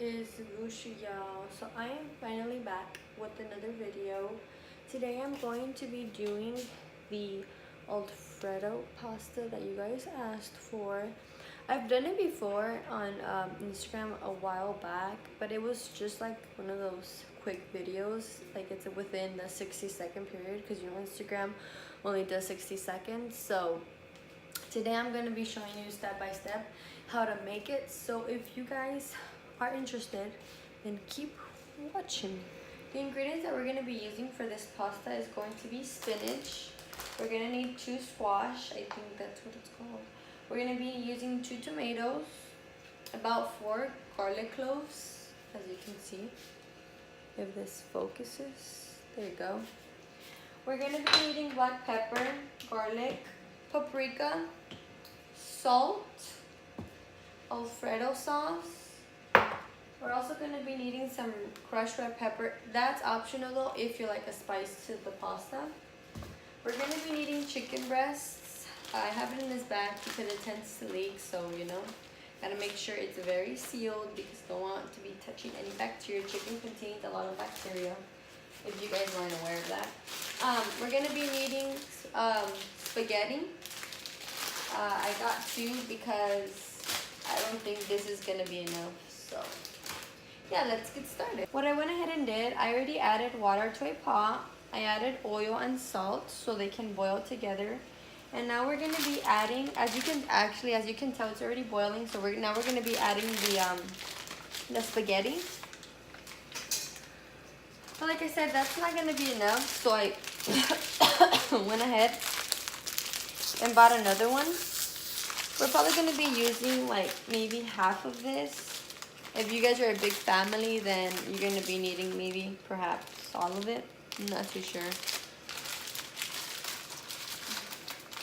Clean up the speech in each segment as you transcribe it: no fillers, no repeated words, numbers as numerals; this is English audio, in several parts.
is YALL. So I am finally back with another video. Today I'm going to be doing the Alfredo pasta that you guys asked for. I've done it before on Instagram a while back, but it was just like one of those quick videos, like it's within the 60-second period, because you know Instagram only does 60 seconds. So today I'm going to be showing you step by step how to make it. So if you guys are interested, then keep watching. The ingredients that we're going to be using for this pasta is going to be spinach. We're going to need 2 squash, I think that's what it's called. We're going to be using 2 tomatoes, about 4 garlic cloves, as you can see, if this focuses. There you go. We're going to be needing black pepper, garlic, paprika, salt, Alfredo sauce. We're also going to be needing some crushed red pepper. That's optional though if you like a spice to the pasta. We're going to be needing chicken breasts. I have it in this bag because it tends to leak, so you know, gotta make sure it's very sealed because don't want to be touching any bacteria. Chicken contains a lot of bacteria, if you guys weren't aware of that. We're going to be needing spaghetti. I got 2 because I don't think this is going to be enough. So yeah, let's get started. What I went ahead and did, I already added water to a pot. I added oil and salt so they can boil together. And now we're going to be adding, as you can tell, it's already boiling. So now we're going to be adding the spaghetti. But like I said, that's not going to be enough. So I went ahead and bought another one. We're probably going to be using like maybe half of this. If you guys are a big family, then you're going to be needing maybe perhaps all of it. I'm not too sure.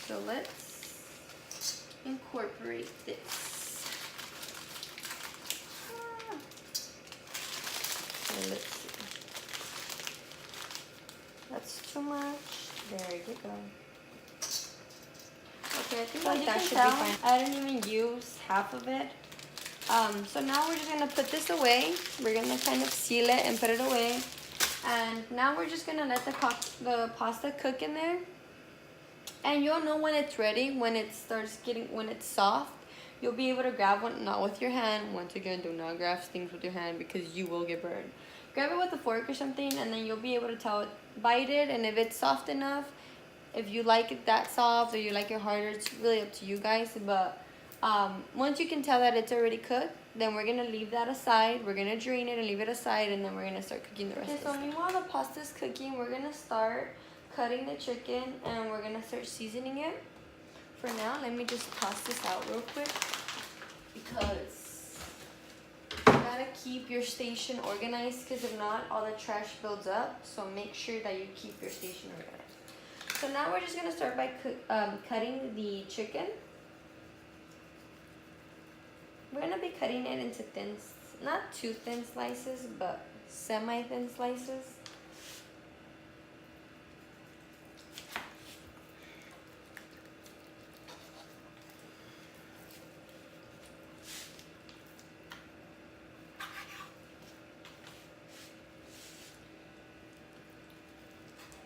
So let's incorporate this. And let's see. That's too much. There you go. Okay, I think like that should be fine. I didn't even use half of it. So now we're just gonna put this away. We're gonna kind of seal it and put it away. And now we're just gonna let the pasta cook in there. And you'll know when it's ready, when it's soft. You'll be able to grab one, not with your hand. Once again, do not grab things with your hand because you will get burned. Grab it with a fork or something, and then you'll be able to tell it, bite it, and if it's soft enough, if you like it that soft or you like it harder, it's really up to you guys. But once you can tell that it's already cooked, then we're gonna leave that aside. We're gonna drain it and leave it aside, and then we're gonna start cooking the rest of it. Okay, so meanwhile the pasta's cooking, we're gonna start cutting the chicken and we're gonna start seasoning it. For now, let me just toss this out real quick because you gotta keep your station organized, because if not, all the trash builds up. So make sure that you keep your station organized. So now we're just gonna start by cutting the chicken. We're gonna be cutting it into thin, not too thin slices, but semi-thin slices.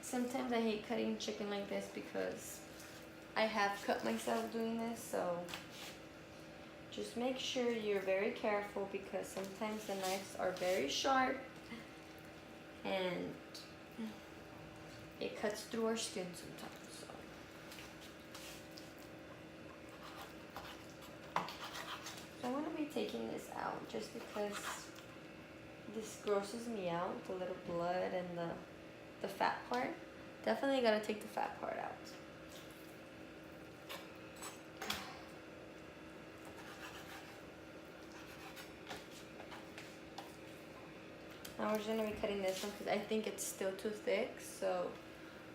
Sometimes I hate cutting chicken like this because I have cut myself doing this, so just make sure you're very careful because sometimes the knives are very sharp and it cuts through our skin sometimes. So I'm going to be taking this out just because this grosses me out, the little blood and the fat part. Definitely got to take the fat part out. Now we're just going to be cutting this one because I think it's still too thick. So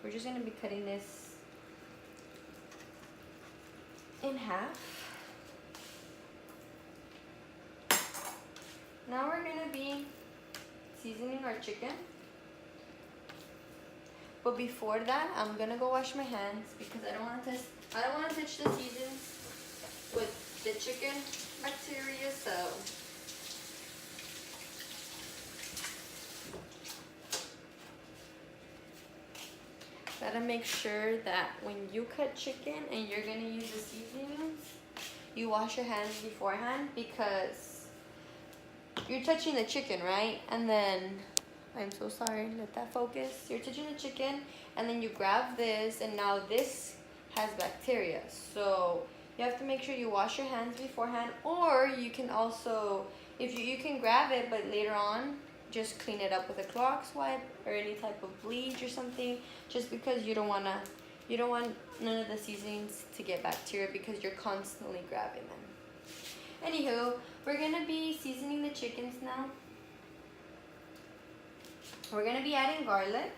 we're just going to be cutting this in half. Now we're going to be seasoning our chicken. But before that, I'm going to go wash my hands because I don't want to touch the seasons with the chicken bacteria, so gotta make sure that when you cut chicken and you're gonna use the seasonings, you wash your hands beforehand, because you're touching the chicken, right? And then, I'm so sorry, let that focus. You're touching the chicken and then you grab this, and now this has bacteria. So you have to make sure you wash your hands beforehand, or you can also, if you can grab it, but later on, just clean it up with a Clorox wipe or any type of bleach or something, just because you don't want none of the seasonings to get bacteria, because you're constantly grabbing them. Anywho, we're gonna be seasoning the chickens now. We're gonna be adding garlic.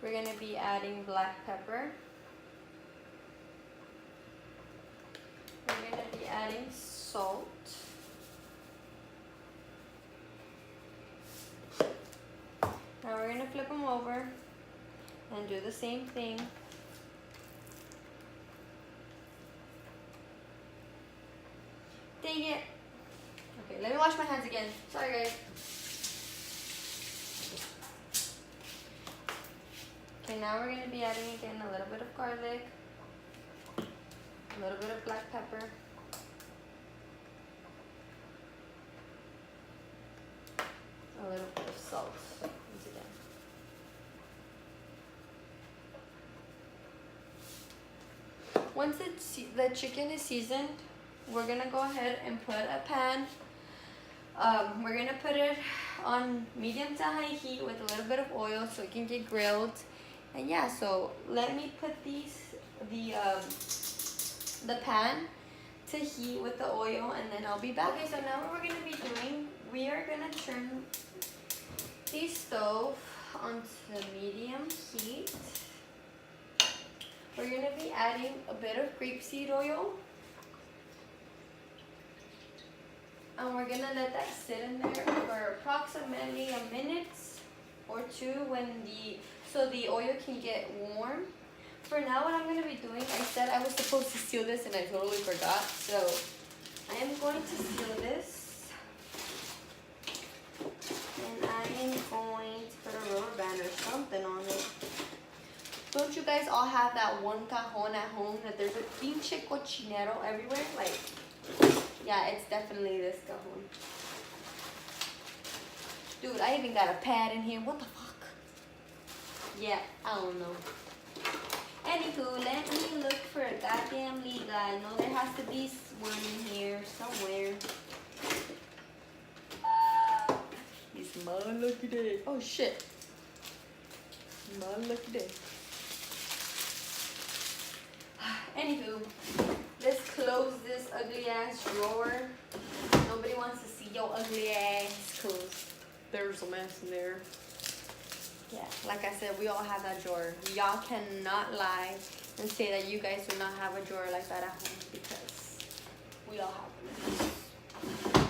We're gonna be adding black pepper. We're gonna be adding salt. Now we're gonna flip them over and do the same thing. Dang it. Okay, let me wash my hands again. Sorry, guys. Okay, now we're gonna be adding again a little bit of garlic, a little bit of black pepper, a little bit of salt once again. Once the chicken is seasoned, we're gonna go ahead and put a pan. We're gonna put it on medium to high heat with a little bit of oil so it can get grilled. And yeah, so let me put the pan to heat with the oil, and then I'll be back. Okay, so now what we're gonna be doing, we are gonna turn the stove onto medium heat. We're gonna be adding a bit of grapeseed oil, and we're gonna let that sit in there for approximately a minute or two so the oil can get warm. For now, what I'm gonna be doing, I said I was supposed to seal this and I totally forgot. So I am going to seal this, and I am going to put a rubber band or something on it. Don't you guys all have that one cajon at home that there's a pinche cochinero everywhere? Like, yeah, it's definitely this cajon. Dude, I even got a pad in here. What the fuck? Yeah, I don't know. Anywho, let me look for a goddamn liga. I know there has to be one in here somewhere. It's my lucky day. Oh shit. My lucky day. Anywho, let's close this ugly ass drawer. Nobody wants to see your ugly ass because there's a mess in there. Yeah, like I said, we all have that drawer. Y'all cannot lie and say that you guys do not have a drawer like that at home, because we all have them.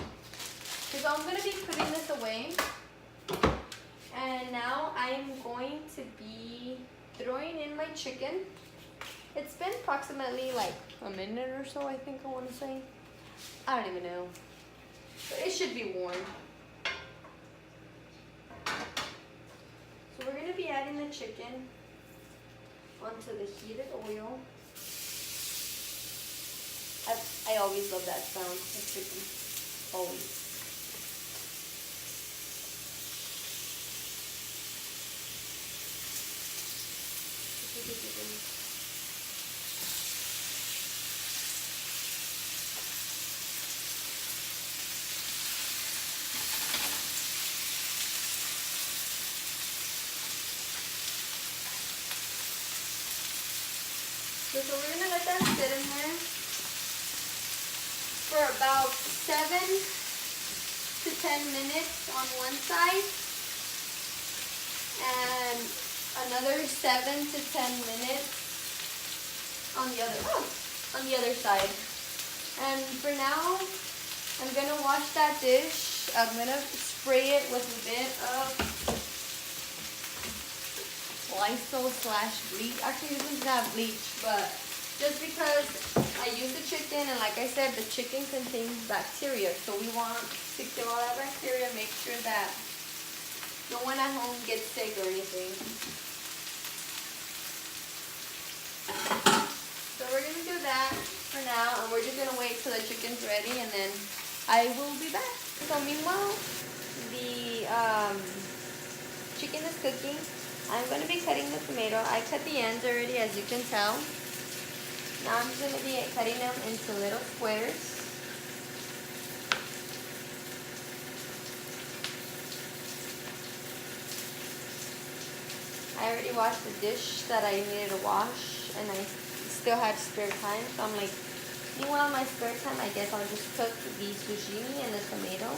So I'm going to be putting this away. And now I'm going to be throwing in my chicken. It's been approximately like a minute or so, I think I want to say. I don't even know. But it should be warm. So we're going to be adding the chicken onto the heated oil. I always love that sound of chicken. Always. So we're going to let that sit in there for about 7 to 10 minutes on one side, and another 7 to 10 minutes on the other side. And for now, I'm going to wash that dish. I'm going to spray it with a bit of Lysol / bleach. Actually, this doesn't have bleach, but just because I use the chicken, and like I said, the chicken contains bacteria, so we want to kill all that bacteria, make sure that no one at home gets sick or anything. So we're gonna do that for now, and we're just gonna wait till the chicken's ready, and then I will be back. So meanwhile, the chicken is cooking. I'm gonna be cutting the tomato. I cut the ends already, as you can tell. Now I'm just gonna be cutting them into little squares. I already washed the dish that I needed to wash, and I still had spare time, so I'm like, meanwhile, my spare time, I guess I'll just cook the zucchini and the tomato.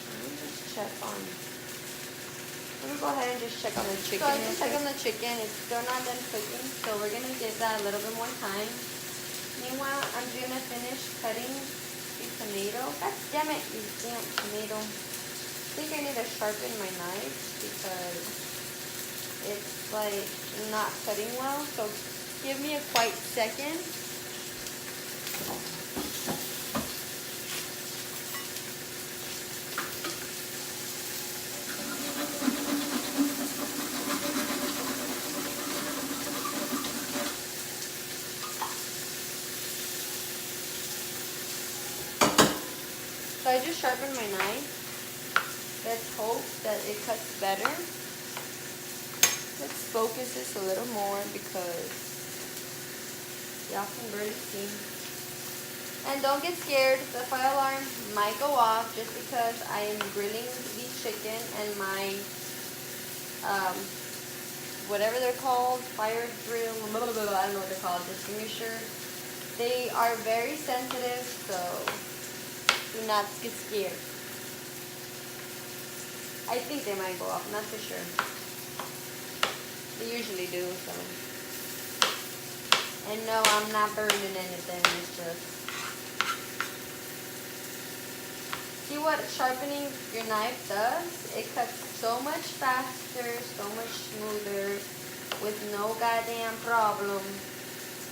Let me just check on. Let me go ahead and just check on the chicken. So I just checked on the chicken. It's still not done cooking, so we're gonna give that a little bit more time. Meanwhile, I'm gonna finish cutting the tomato. God damn it, you damn tomato. I think I need to sharpen my knife because it's like not cutting well. So give me a quiet second. So I just sharpened my knife. Let's hope that it cuts better. Let's focus this a little more because y'all can barely see. And don't get scared, the fire alarm might go off just because I am grilling the chicken and my, whatever they're called, fire drill, blah, blah, blah, blah, I don't know what they're called, extinguisher. They are very sensitive, so do not get scared. I think they might go off, I'm not too sure. They usually do, so. And no, I'm not burning anything, it's just. See what sharpening your knife does? It cuts so much faster, so much smoother, with no goddamn problem,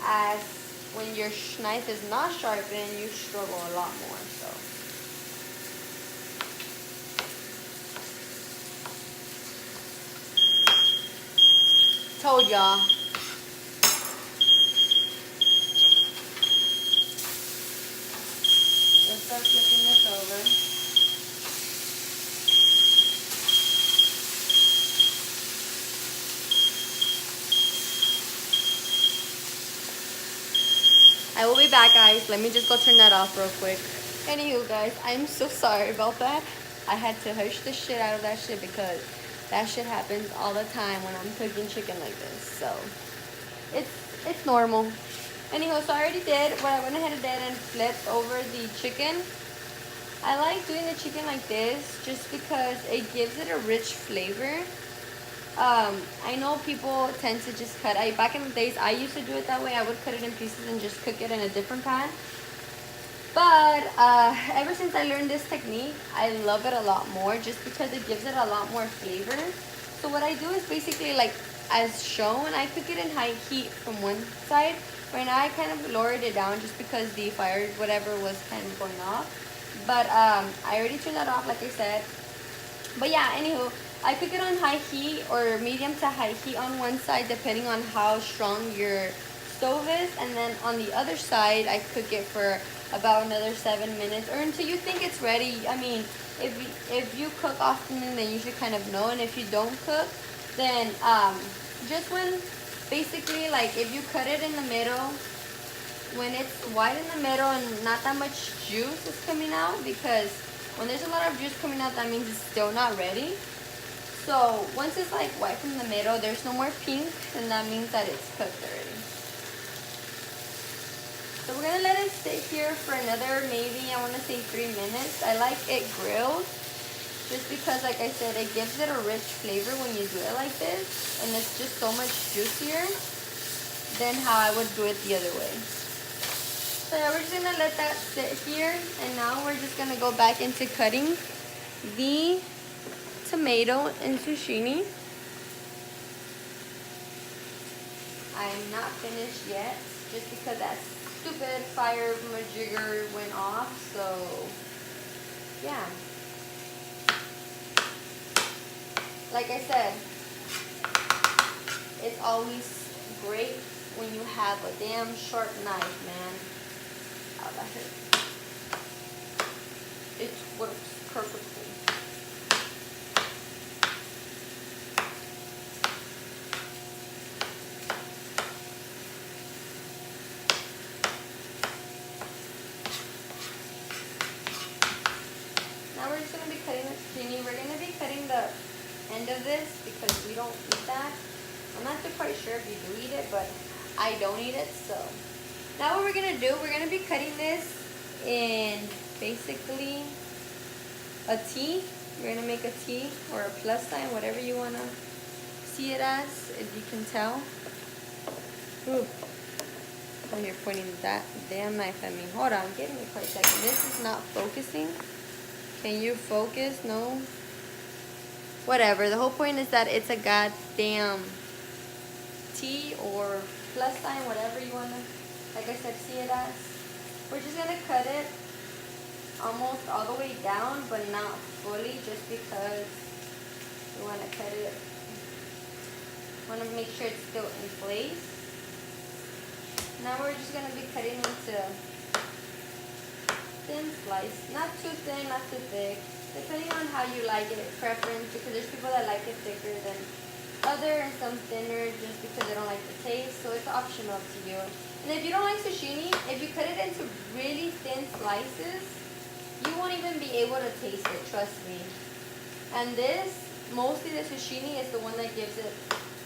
as when your knife is not sharpened, you struggle a lot more, so. Told y'all. Let's start flipping this over. I will be back, guys. Let me just go turn that off real quick. Anywho, guys, I'm so sorry about that. I had to hush the shit out of that shit because that shit happens all the time when I'm cooking chicken like this. So it's normal. Anyhow, so I already did what I went ahead and did and flipped over the chicken. I like doing the chicken like this just because it gives it a rich flavor. I know people tend to just cut. Back in the days, I used to do it that way. I would cut it in pieces and just cook it in a different pan. But ever since I learned this technique, I love it a lot more just because it gives it a lot more flavor. So what I do is basically like as shown, I cook it in high heat from one side. Right now I kind of lowered it down just because the fire, whatever, was kind of going off. But I already turned that off, like I said. But yeah, anywho, I cook it on high heat or medium to high heat on one side depending on how strong your stove is. And then on the other side, I cook it for about another 7 minutes or until you think it's ready. I mean, if you cook often, then you should kind of know. And if you don't cook, then just when basically like if you cut it in the middle, when it's wide in the middle and not that much juice is coming out, because when there's a lot of juice coming out, that means it's still not ready. So once it's like white from the middle, there's no more pink, and that means that it's cooked already. So we're gonna let it sit here for another, maybe I wanna say 3 minutes. I like it grilled just because, like I said, it gives it a rich flavor when you do it like this, and it's just so much juicier than how I would do it the other way. So yeah, we're just gonna let that sit here, and now we're just gonna go back into cutting the tomato and zucchini. I'm not finished yet, just because stupid fire majigger went off, so yeah. Like I said, it's always great when you have a damn sharp knife, man. Oh, that hurt. It works perfectly. Now we're just going to be cutting the zucchini. We're going to be cutting the end of this because we don't eat that. I'm not too quite sure if you do eat it, but I don't eat it. So now what we're going to do, we're going to be cutting this in basically a T. We're going to make a T or a plus sign, whatever you want to see it as, if you can tell. Ooh. Oh, you're pointing that damn knife at me. Hold on, give me a quick second. This is not focusing. Can you focus? No. Whatever. The whole point is that it's a goddamn T or plus sign, whatever you want to, like I said, see it as. We're just going to cut it almost all the way down, but not fully, just because we want to cut it. Want to make sure it's still in place. Now we're just going to be cutting into thin slice, not too thin, not too thick, depending on how you like it, preference, because there's people that like it thicker than other and some thinner just because they don't like the taste, so it's optional to you. And if you don't like zucchini, if you cut it into really thin slices, you won't even be able to taste it, trust me. And this, mostly the zucchini is the one that gives it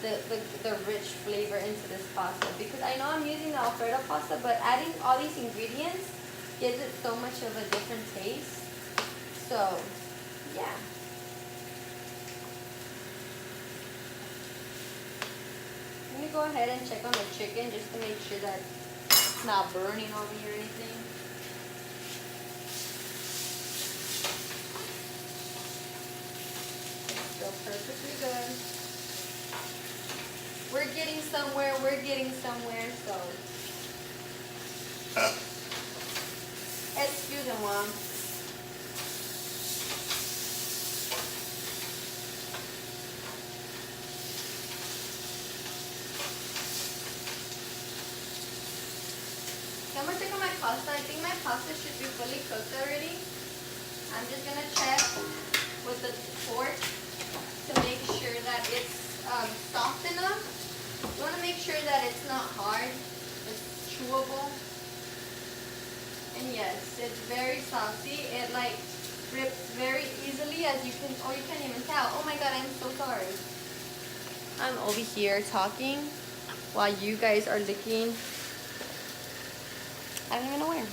the rich flavor into this pasta, because I know I'm using the Alfredo pasta, but adding all these ingredients gives it so much of a different taste. So, yeah. Let me go ahead and check on the chicken just to make sure that it's not burning on me or anything. It's still perfectly good. We're getting somewhere, so. Excusez-moi. I'm gonna check on my pasta. I think my pasta should be fully cooked already. I'm just gonna check with the fork to make sure that it's soft enough. You wanna make sure that it's not hard, it's chewable. And yes, it's very saucy. It like rips very easily, as you can, oh, you can't even tell. Oh my god, I'm so sorry. I'm over here talking while you guys are looking. I don't even know where.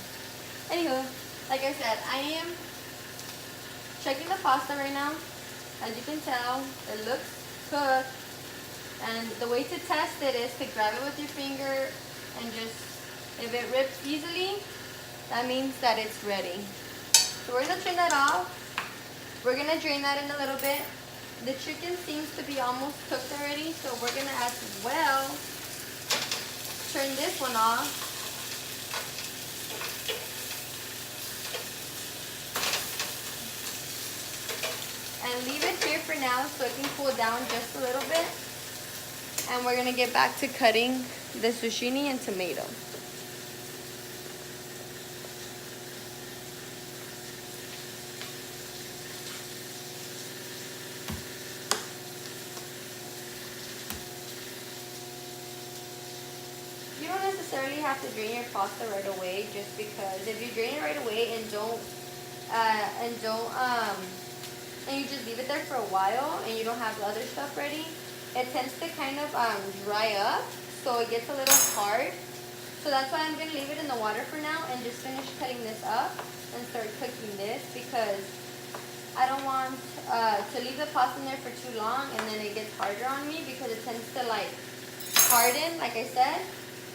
Anywho, like I said, I am checking the pasta right now. As you can tell, it looks cooked. And the way to test it is to grab it with your finger and just, if it rips easily, that means that it's ready. So we're gonna turn that off. We're gonna drain that in a little bit. The chicken seems to be almost cooked already, so we're gonna as well turn this one off. And leave it here for now so it can cool down just a little bit. And we're gonna get back to cutting the zucchini and tomato. You don't necessarily have to drain your pasta right away, just because if you drain it right away and and you just leave it there for a while and you don't have the other stuff ready, it tends to kind of dry up, so it gets a little hard. So that's why I'm going to leave it in the water for now and just finish cutting this up and start cooking this, because I don't want to leave the pasta in there for too long and then it gets harder on me, because it tends to like harden, like I said.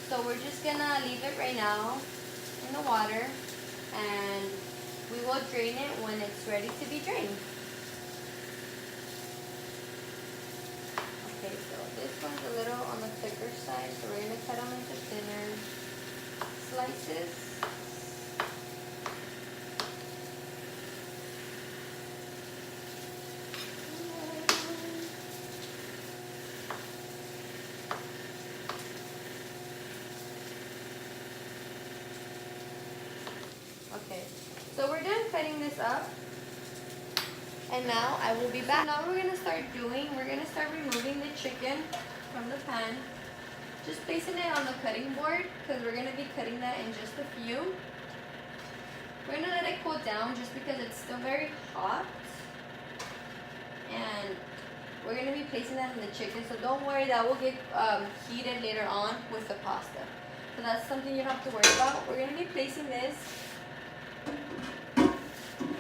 So we're just going to leave it right now in the water, and we will drain it when it's ready to be drained. This one's a little on the thicker side, so we're going to cut them into thinner slices. Okay, so we're done cutting this up. And now I will be back. So now we're gonna start removing the chicken from the pan. Just placing it on the cutting board because we're gonna be cutting that in just a few. We're gonna let it cool down just because it's still very hot. And we're gonna be placing that in the chicken, so don't worry, that will get heated later on with the pasta. So that's something you don't have to worry about. We're gonna be placing this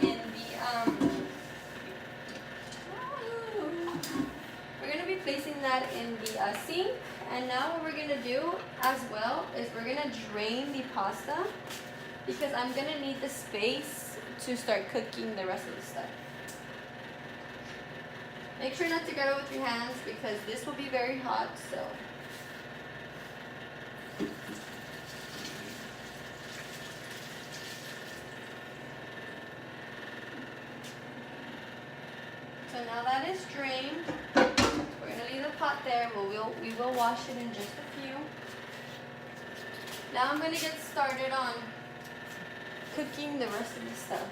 in the placing that in the sink. And now what we're gonna do as well is we're gonna drain the pasta because I'm gonna need the space to start cooking the rest of the stuff. Make sure not to grab it with your hands because this will be very hot. So now that is drained, we're gonna leave the pot there. We will wash it in just a few. Now I'm gonna get started on cooking the rest of the stuff.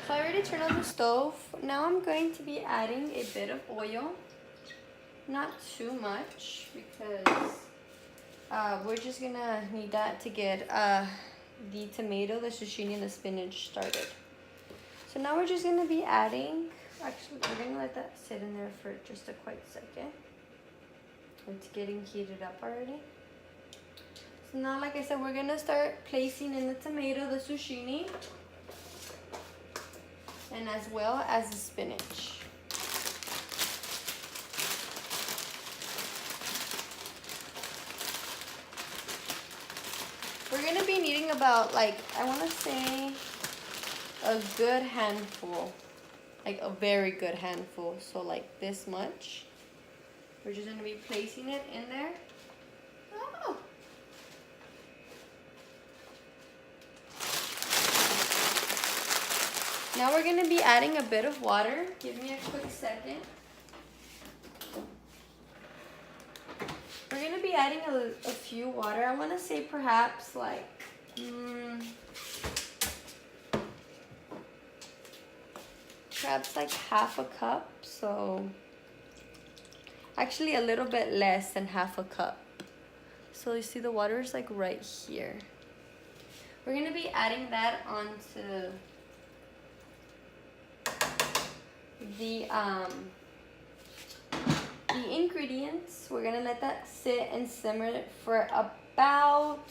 So I already turned on the stove. Now I'm going to be adding a bit of oil. Not too much because we're just gonna need that to get the tomato, the zucchini, and the spinach started. So now we're just gonna be adding, actually we're gonna let that sit in there for just a quick second. It's getting heated up already. So now, like I said, we're gonna start placing in the tomato, the zucchini, and as well as the spinach. We're gonna be needing about, like, I wanna say a good handful, like a very good handful. So like this much. We're just gonna be placing it in there. Oh. Now we're gonna be adding a bit of water. Give me a quick second. We're gonna be adding a few water. I wanna say perhaps like, perhaps like half a cup. So actually a little bit less than half a cup. So you see the water is like right here. We're gonna be adding that onto the ingredients. We're gonna let that sit and simmer for about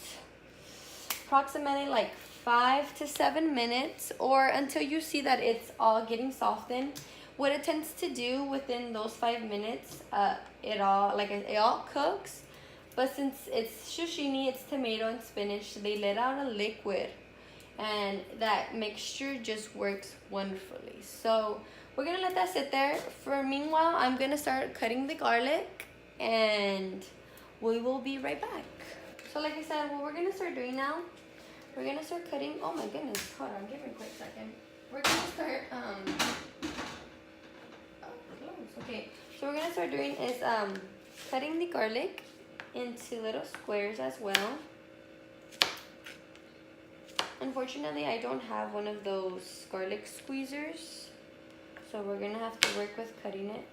approximately like 5 to 7 minutes, or until you see that it's all getting softened. What it tends to do within those 5 minutes, it all cooks. But since it's zucchini, it's tomato and spinach, they let out a liquid, and that mixture just works wonderfully. So we're gonna let that sit there. For meanwhile, I'm gonna start cutting the garlic, and we will be right back. So like I said, what we're gonna start doing now, we're gonna start cutting. Oh my goodness, hold on, give me a quick second. We're gonna start okay, so we're gonna start doing is cutting the garlic into little squares as well. Unfortunately, I don't have one of those garlic squeezers, so we're gonna have to work with cutting it.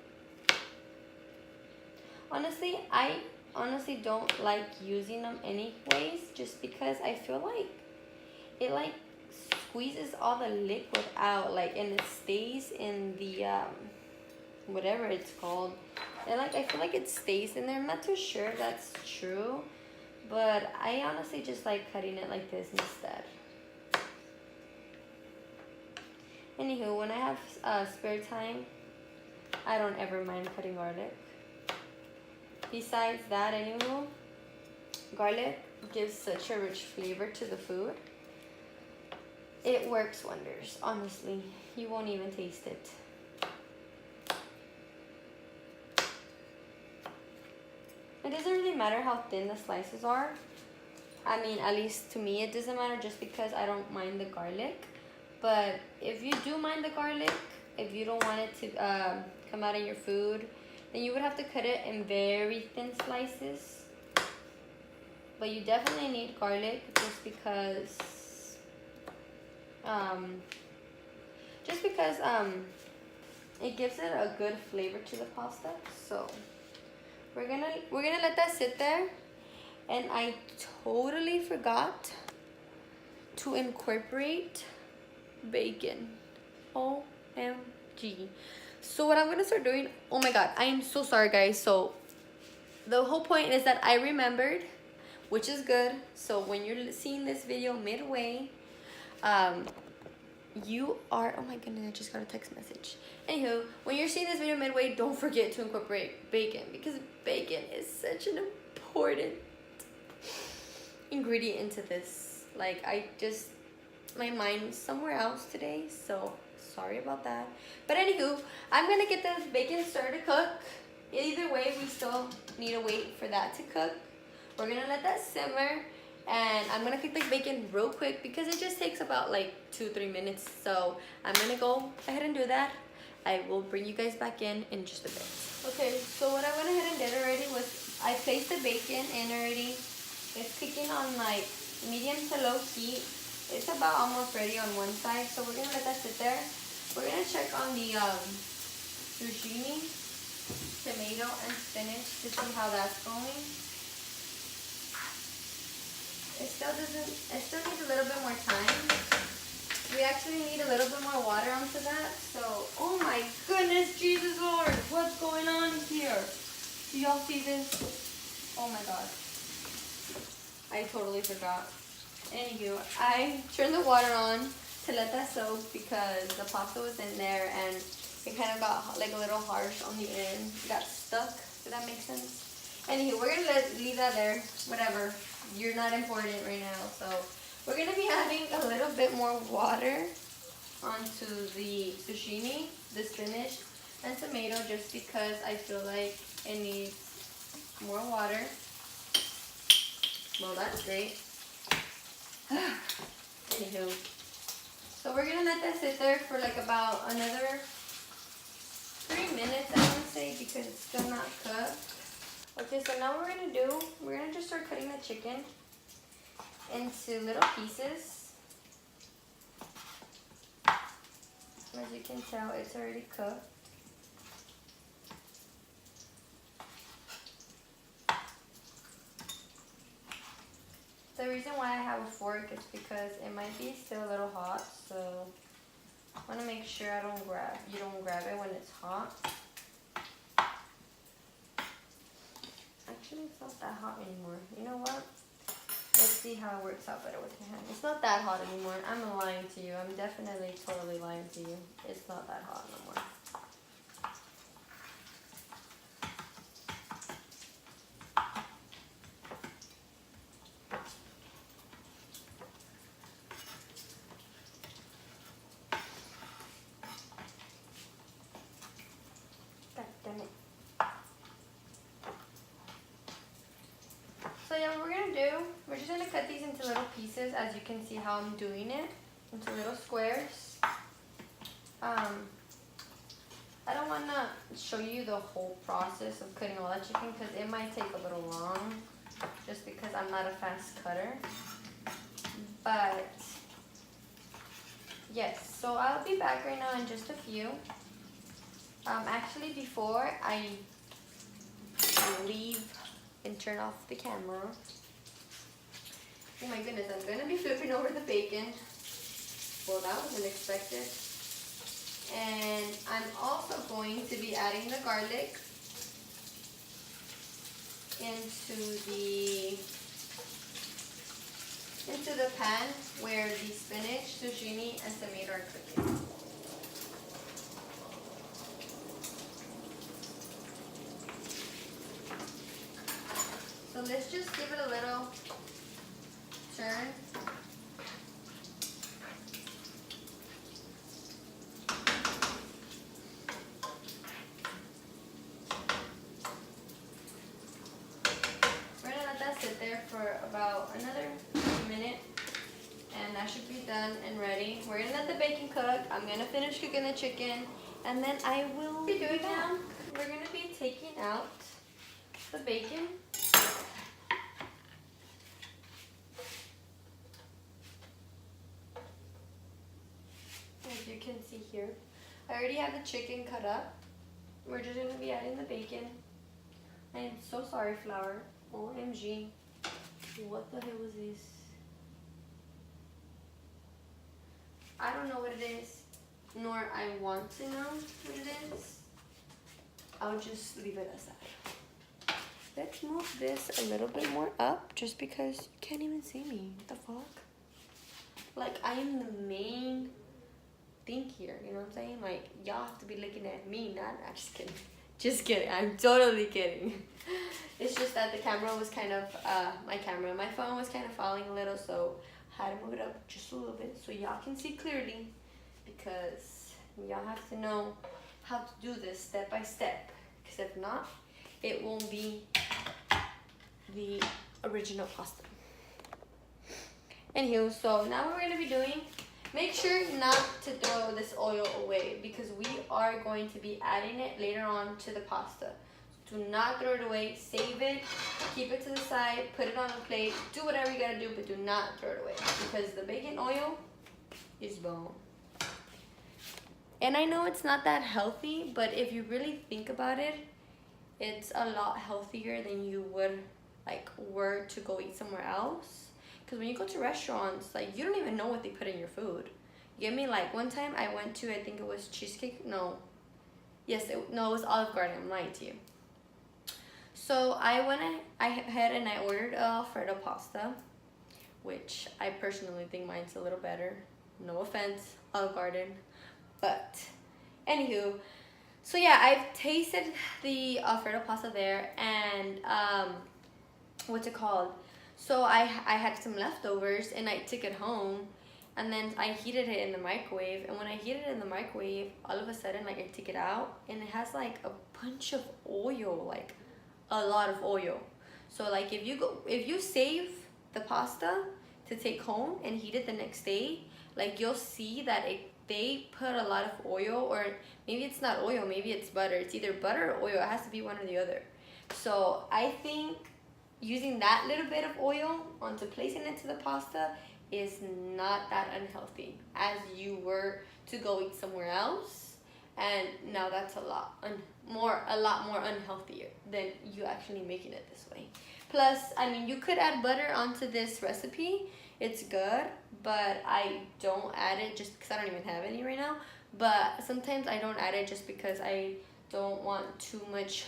Honestly, I don't like using them anyways, just because I feel like it like squeezes all the liquid out, like, and it stays in the whatever it's called. And like I feel like it stays in there. I'm not too sure if that's true, but I honestly just like cutting it like this instead. Anywho, when I have spare time, I don't ever mind cutting garlic. Besides that, anywho, garlic gives such a rich flavor to the food. It works wonders, honestly. You won't even taste it. It doesn't really matter how thin the slices are. I mean, at least to me, it doesn't matter just because I don't mind the garlic. But if you do mind the garlic, if you don't want it to come out of your food, then you would have to cut it in very thin slices. But you definitely need garlic just because it gives it a good flavor to the pasta. So we're gonna let that sit there. And I totally forgot to incorporate bacon. OMG. So what I'm gonna start doing, oh my god, I am so sorry guys. So the whole point is that I remembered, which is good. So when you're seeing this video midway, you are, oh my goodness, I just got a text message. Anywho, when you're seeing this video midway, don't forget to incorporate bacon, because bacon is such an important ingredient into this. Like, my mind's somewhere else today, so sorry about that. But anywho, I'm gonna get the bacon started to cook. Either way, we still need to wait for that to cook. We're gonna let that simmer, and I'm gonna cook the bacon real quick because it just takes about like 2-3 minutes. So I'm gonna go ahead and do that. I will bring you guys back in just a bit. Okay, so what I went ahead and did already was I placed the bacon in already. It's cooking on like medium to low heat. It's about almost ready on one side, so we're gonna let that sit there. We're gonna check on the zucchini, tomato, and spinach to see how that's going. It still needs a little bit more time. We actually need a little bit more water onto that. So, oh my goodness, Jesus Lord, what's going on here? Do y'all see this? Oh my God. I totally forgot. Anywho, I turned the water on to let that soak because the pasta was in there and it kind of got like a little harsh on the end. It got stuck. Does that make sense? Anywho, we're gonna leave that there. Whatever. You're not important right now. So we're gonna be adding a little bit more water onto the zucchini, the spinach, and tomato just because I feel like it needs more water. Well, that's great. Anywho, so we're gonna let that sit there for like about another 3 minutes, I want to say, because it's still not cooked. Okay, so now what we're gonna just start cutting the chicken into little pieces. As you can tell, it's already cooked. The reason why I have a fork is because it might be still a little hot, so I want to make sure you don't grab it when it's hot. Actually, it's not that hot anymore. You know what? Let's see how it works out better with your hand. It's not that hot anymore. I'm lying to you. I'm definitely totally lying to you. It's not that hot no more. God damn it. So yeah, what we're gonna do, we're just gonna cut these into little pieces, as you can see how I'm doing it, into little squares. I don't wanna show you the whole process of cutting all that chicken because it might take a little long, just because I'm not a fast cutter. But yes, so I'll be back right now in just a few. Actually, before I leave and turn off the camera. Oh my goodness, I'm gonna be flipping over the bacon. Well, that was unexpected. And I'm also going to be adding the garlic into the pan where the spinach, zucchini, and tomato are cooking. So let's just give it a little turn. We're gonna let that sit there for about another minute. And that should be done and ready. We're gonna let the bacon cook. I'm gonna finish cooking the chicken. And then I will be doing now. We're gonna be taking out the bacon. As you can see here, I already have the chicken cut up. We're just gonna be adding the bacon. I am so sorry, flour. OMG. What the hell was this? I don't know what it is, nor I want to know what it is. I'll just leave it as that. Let's move this a little bit more up, just because you can't even see me. What the fuck? Like, I am the main thing here, you know what I'm saying? Like, y'all have to be looking at me, not, I'm just kidding. Just kidding, I'm totally kidding. It's just that the camera was kind of, my phone was kind of falling a little, so I had to move it up just a little bit so y'all can see clearly, because y'all have to know how to do this step by step, because if not, it won't be the original pasta. Anywho, so now what we're going to be doing, make sure not to throw this oil away, because we are going to be adding it later on to the pasta. Do not throw it away, save it, keep it to the side, put it on a plate, do whatever you gotta do, but do not throw it away, because the bacon oil is bomb. And I know it's not that healthy, but if you really think about it, it's a lot healthier than you would, like, were to go eat somewhere else. Because when you go to restaurants, like, you don't even know what they put in your food. You get me? Like, one time I went to, I think it was cheesecake, no. Yes, it was Olive Garden, I'm lying to you. So I went ahead and I ordered Alfredo pasta, which I personally think mine's a little better. No offense, Olive Garden. But, anywho, so yeah, I've tasted the Alfredo pasta there, and, what's it called? So I had some leftovers, and I took it home, and then I heated it in the microwave, and when I heated it in the microwave, all of a sudden, like, I took it out, and it has, like, a bunch of oil, like, a lot of oil. So, like, if you save the pasta to take home and heat it the next day, like, you'll see that they put a lot of oil, or maybe it's not oil, maybe it's butter. It's either butter or oil. It has to be one or the other. So I think using that little bit of oil onto placing it to the pasta is not that unhealthy as you were to go eat somewhere else. And now that's a lot more unhealthier than you actually making it this way. Plus, I mean, you could add butter onto this recipe. It's good, but I don't add it just because I don't even have any right now. But sometimes I don't add it just because I don't want too much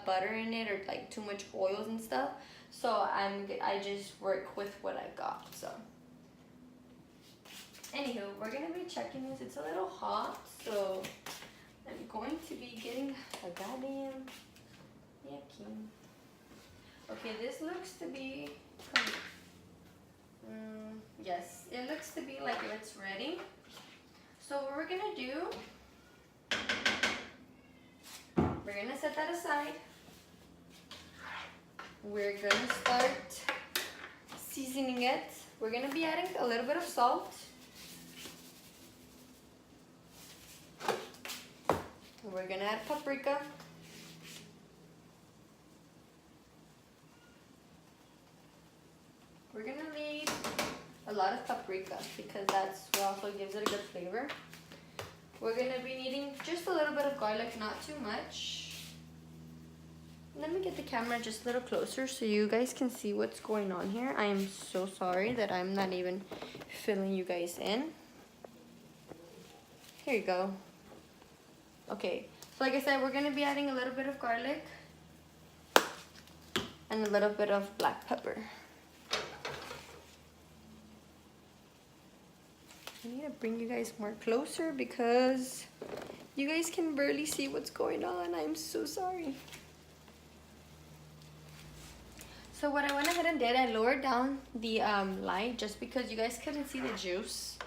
butter in it, or like too much oils and stuff. So I just work with what I got. So anywho, we're gonna be checking this. It's a little hot, so I'm going to be getting a goddamn yucky. Okay, this looks to be, yes, it looks to be like it's ready. So what we're gonna do, we're gonna set that aside. We're gonna start seasoning it. We're gonna be adding a little bit of salt. We're gonna add paprika. We're gonna need a lot of paprika because that's what also gives it a good flavor. We're gonna be needing just a little bit of garlic, not too much. Let me get the camera just a little closer so you guys can see what's going on here. I am so sorry that I'm not even filling you guys in. Here you go. Okay, so like I said, we're gonna be adding a little bit of garlic and a little bit of black pepper. I need to bring you guys more closer because you guys can barely see what's going on. I'm so sorry. So what I went ahead and did, I lowered down the light just because you guys couldn't see the juice.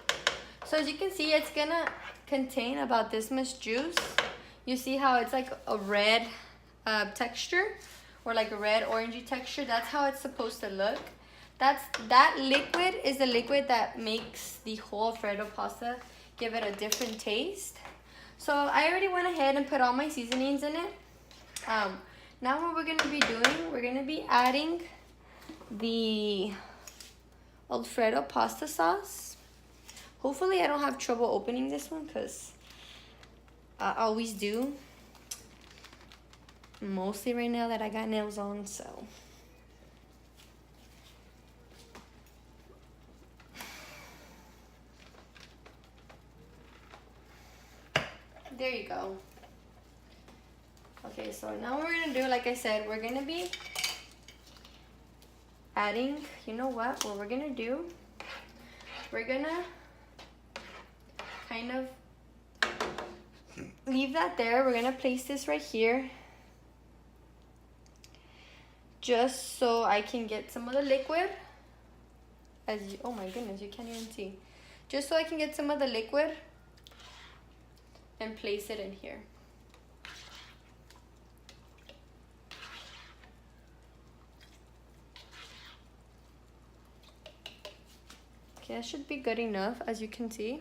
So as you can see, it's gonna contain about this much juice. You see how it's like a red texture, or like a red orangey texture? That's how it's supposed to look. that liquid is the liquid that makes the whole Alfredo pasta give it a different taste. So I already went ahead and put all my seasonings in it. Now what we're going to be doing, we're going to be adding the Alfredo pasta sauce. Hopefully I don't have trouble opening this one because I always do. Mostly right now that I got nails on, so. There you go. Okay, so now what we're gonna do, like I said, we're gonna be adding, you know what we're gonna do? We're gonna kind of leave that there. We're gonna place this right here just so I can get some of the liquid. Oh my goodness, you can't even see. Just so I can get some of the liquid and place it in here. Okay, that should be good enough, as you can see.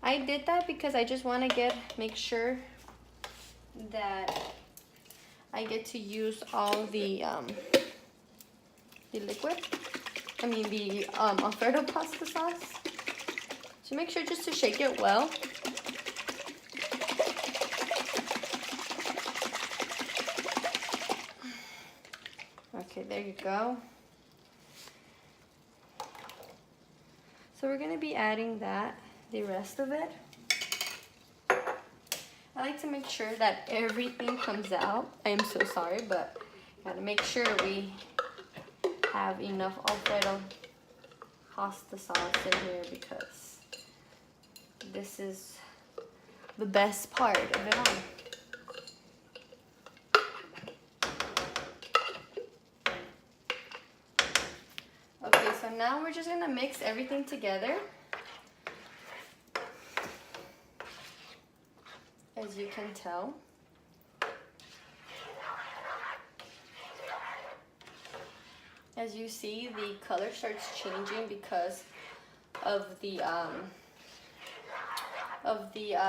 I did that because I just want to make sure that I get to use all the liquid. I mean the Alfredo pasta sauce. So make sure just to shake it well. Okay, there you go. So we're gonna be adding the rest of it. I like to make sure that everything comes out. I am so sorry, but gotta make sure we have enough Alfredo pasta sauce in here because this is the best part of it all. Okay, so now we're just gonna mix everything together. As you can tell. As you see, the color starts changing because of the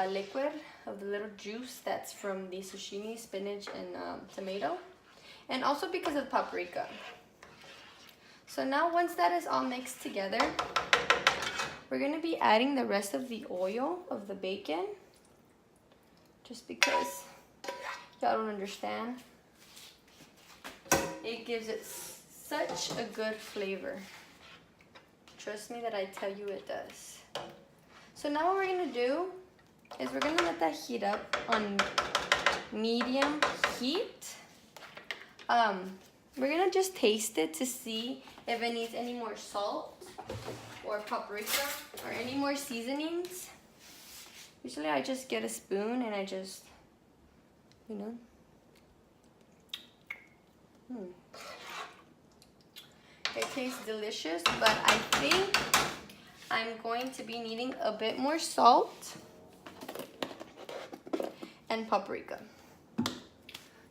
liquid, of the little juice that's from the zucchini, spinach, and tomato, and also because of paprika. So now once that is all mixed together, we're gonna be adding the rest of the oil of the bacon, just because y'all don't understand. It gives it such a good flavor. Trust me that I tell you it does. So now what we're gonna do is we're gonna let that heat up on medium heat. We're gonna just taste it to see if it needs any more salt or paprika or any more seasonings. Usually I just get a spoon and I just, you know. It tastes delicious, but I think I'm going to be needing a bit more salt and paprika.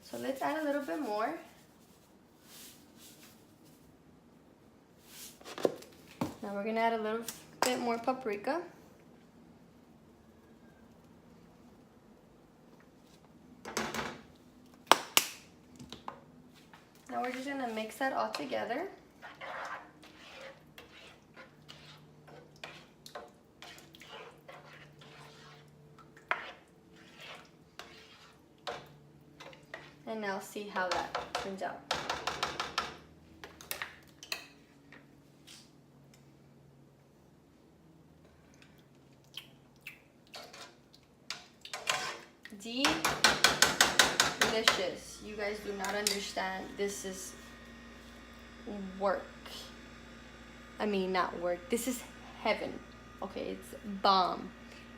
So let's add a little bit more. Now we're gonna add a little bit more paprika. Now we're just gonna mix that all together. And now see how that turns out. Delicious. You guys do not understand. This is work. I mean, not work. This is heaven. Okay, it's bomb.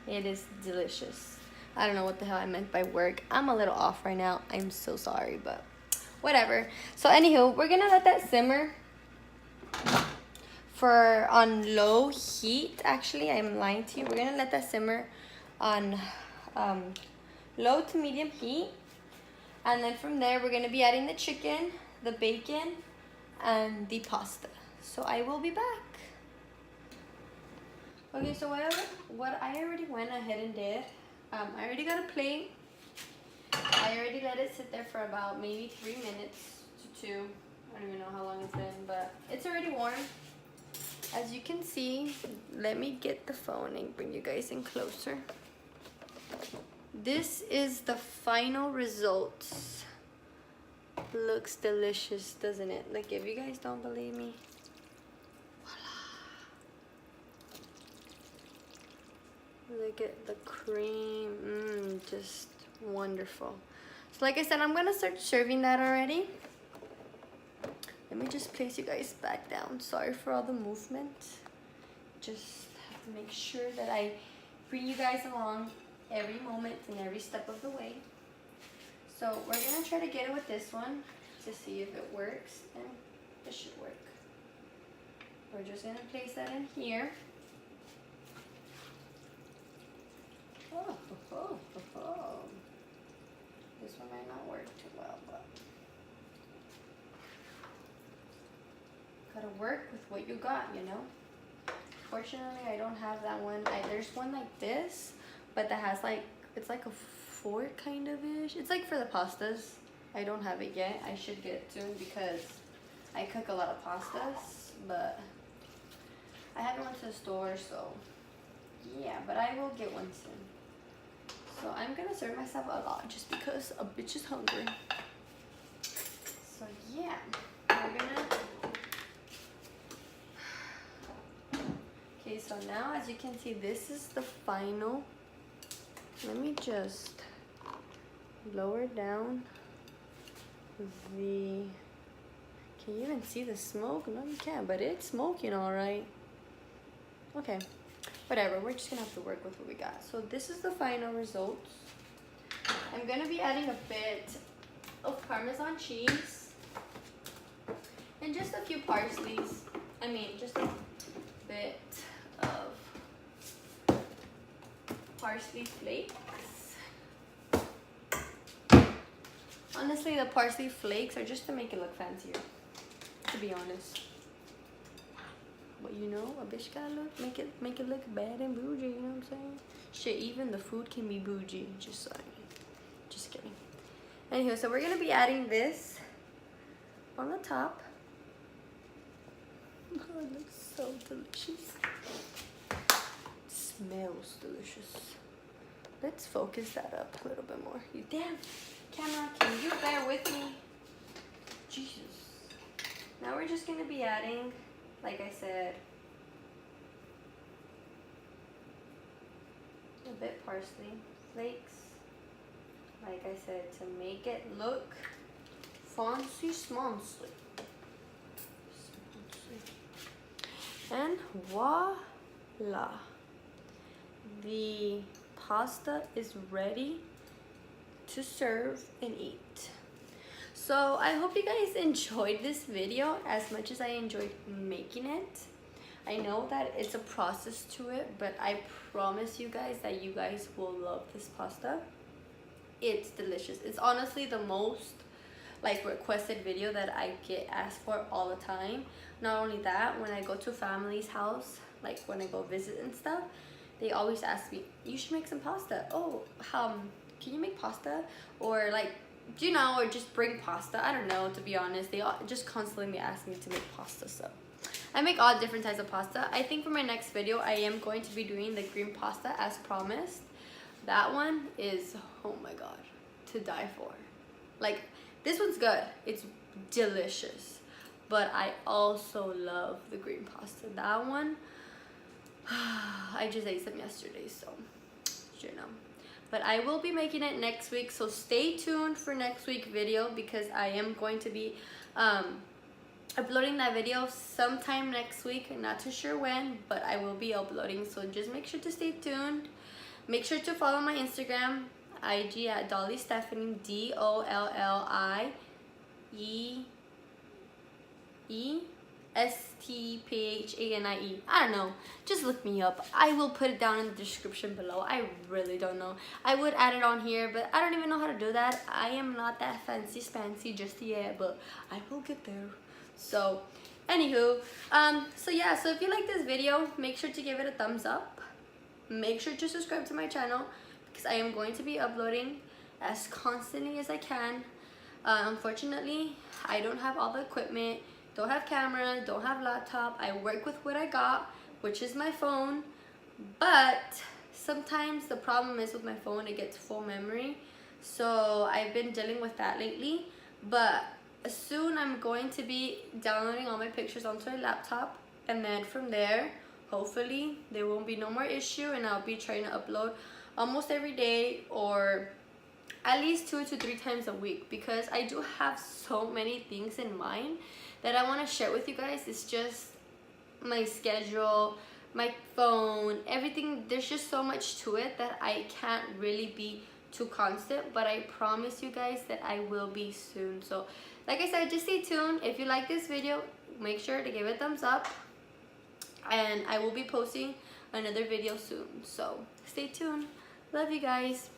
It is delicious. I don't know what the hell I meant by work. I'm a little off right now. I'm so sorry, but whatever. So anywho, we're gonna let that simmer for on low heat. Actually, I'm lying to you. We're gonna let that simmer on low to medium heat. And then from there, we're gonna be adding the chicken, the bacon, and the pasta. So I will be back. Okay, so what I already went ahead and did, I already got a plate. I already let it sit there for about maybe 3 minutes to 2. I don't even know how long it's been, but it's already warm. As you can see, let me get the phone and bring you guys in closer. This is the final results. Looks delicious, doesn't it? Like, if you guys don't believe me, look at the cream, just wonderful. So like I said, I'm gonna start serving that already. Let me just place you guys back down. Sorry for all the movement. Just have to make sure that I bring you guys along every moment and every step of the way. So we're gonna try to get it with this one to see if it works, and it should work. We're just gonna place that in here. This one might not work too well, but gotta work with what you got, you know. Fortunately, I don't have that one. There's one like this, but that has like, it's like a fork kind of ish. It's like for the pastas. I don't have it yet. I should get it soon because I cook a lot of pastas, but I haven't went to the store, so yeah, but I will get one soon. So I'm gonna serve myself a lot just because a bitch is hungry. So yeah, we're gonna. Okay, so now as you can see, this is the final. Let me just lower down the. Can you even see the smoke? No, you can't, but it's smoking all right. Okay. Whatever, we're just gonna have to work with what we got. So this is the final results. I'm gonna be adding a bit of Parmesan cheese and just a few parsleys. I mean, just a bit of parsley flakes. Honestly, the parsley flakes are just to make it look fancier, to be honest. But you know, a bitch gotta make it look bad and bougie, you know what I'm saying? Shit, even the food can be bougie, just saying. Just kidding. Anywho, so we're gonna be adding this on the top. Oh, it looks so delicious. It smells delicious. Let's focus that up a little bit more. You damn camera, can you bear with me? Jesus. Now we're just gonna be adding, like I said, a bit parsley flakes, like I said, to make it look fancy smancy. And voila, the pasta is ready to serve and eat. So I hope you guys enjoyed this video as much as I enjoyed making it. I know that it's a process to it, but I promise you guys that you guys will love this pasta. It's delicious. It's honestly the most like requested video that I get asked for all the time. Not only that, when I go to family's house, like when I go visit and stuff, they always ask me, you should make some pasta. Oh, can you make pasta? Or like, you know, or just bring pasta. I don't know, to be honest. They all just constantly ask me to make pasta, so I make all different types of pasta. I think for my next video, I am going to be doing the green pasta as promised. That one is, oh my god, to die for. Like, this one's good. It's delicious. But I also love the green pasta. That one, I just ate some yesterday, so, you know. But I will be making it next week, so stay tuned for next week's video because I am going to be uploading that video sometime next week. I'm not too sure when, but I will be uploading, so just make sure to stay tuned. Make sure to follow my Instagram, IG at Dollieestephanie, DOLLIESTPHANIE. I don't know. Just look me up. I will put it down in the description below. I really don't know. I would add it on here, but I don't even know how to do that. I am not that fancy just yet, but I will get there. So Anywho, so yeah, so if you like this video, make sure to give it a thumbs up. Make sure to subscribe to my channel because I am going to be uploading as constantly as I can. Unfortunately, I don't have all the equipment, don't have camera, don't have laptop. I work with what I got, which is my phone. But sometimes the problem is with my phone, it gets full memory. So I've been dealing with that lately. But soon I'm going to be downloading all my pictures onto my laptop, and then from there, hopefully there won't be no more issue, and I'll be trying to upload almost every day or at least 2 to 3 times a week, because I do have so many things in mind that I want to share with you guys. It's just my schedule, my phone, everything. There's just so much to it that I can't really be too constant, but I promise you guys that I will be soon. So like I said, just stay tuned. If you like this video, make sure to give it a thumbs up, and I will be posting another video soon. So stay tuned. Love you guys.